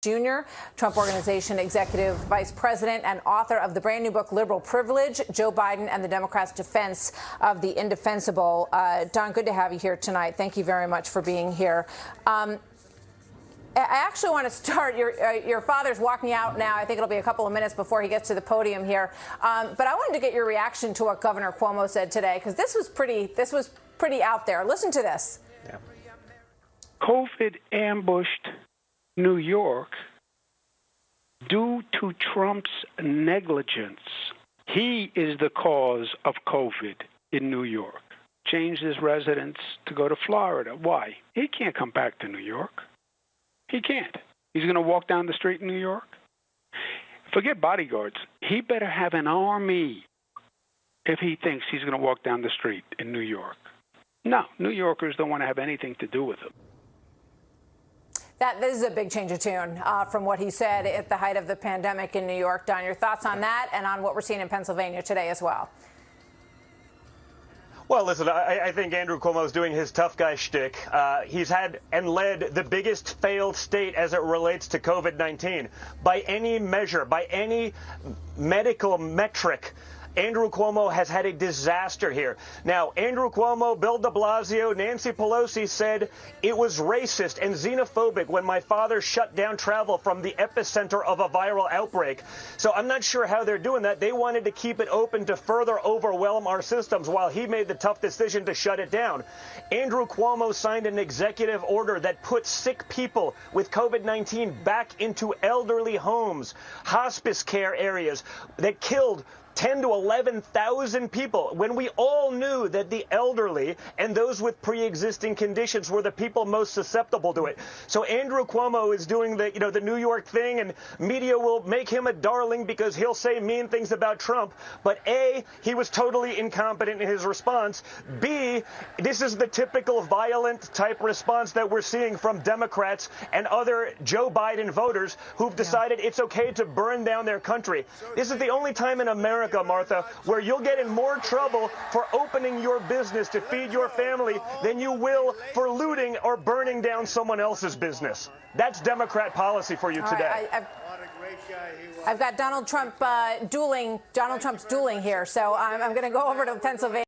Jr., Trump Organization Executive Vice President and author of the brand new book, Liberal Privilege, Joe Biden and the Democrats' Defense of the Indefensible. Don, good to have you here tonight. Thank you very much for being here. I actually want to start. Your father's walking out now. I think it'll be a couple of minutes before he gets to the podium here. But I wanted to get your reaction to what Governor Cuomo said today, because this was pretty out there. Listen to this. Yeah. COVID ambushed New York due to Trump's negligence. He is the cause of COVID in New York. Changed his residence to go to Florida. Why? He can't come back to New York. He can't. He's going to walk down the street in New York. Forget bodyguards. He better have an army if he thinks he's going to walk down the street in New York. No, New Yorkers don't want to have anything to do with him. This is a big change of tune from what he said at the height of the pandemic in New York. Don, your thoughts on that and on what we're seeing in Pennsylvania today as well? Well, listen, I think Andrew Cuomo is doing his tough guy shtick. He's had and led the biggest failed state as it relates to COVID-19. By any measure, by any medical metric, Andrew Cuomo has had a disaster here. Now, Andrew Cuomo, Bill de Blasio, Nancy Pelosi said it was racist and xenophobic when my father shut down travel from the epicenter of a viral outbreak. So I'm not sure how they're doing that. They wanted to keep it open to further overwhelm our systems while he made the tough decision to shut it down. Andrew Cuomo signed an executive order that put sick people with COVID-19 back into elderly homes, hospice care areas, that killed 10 to 11,000 people, when we all knew that the elderly and those with pre-existing conditions were the people most susceptible to it. So Andrew Cuomo is doing the New York thing, and media will make him a darling because he'll say mean things about Trump. But A, he was totally incompetent in his response. B, this is the typical violent type response that we're seeing from Democrats and other Joe Biden voters who've decided it's okay to burn down their country. This is the only time in America, Martha, where you'll get in more trouble for opening your business to feed your family than you will for looting or burning down someone else's business. That's Democrat policy for you today. I've got Donald Trump's dueling here, so I'm going to go over to Pennsylvania.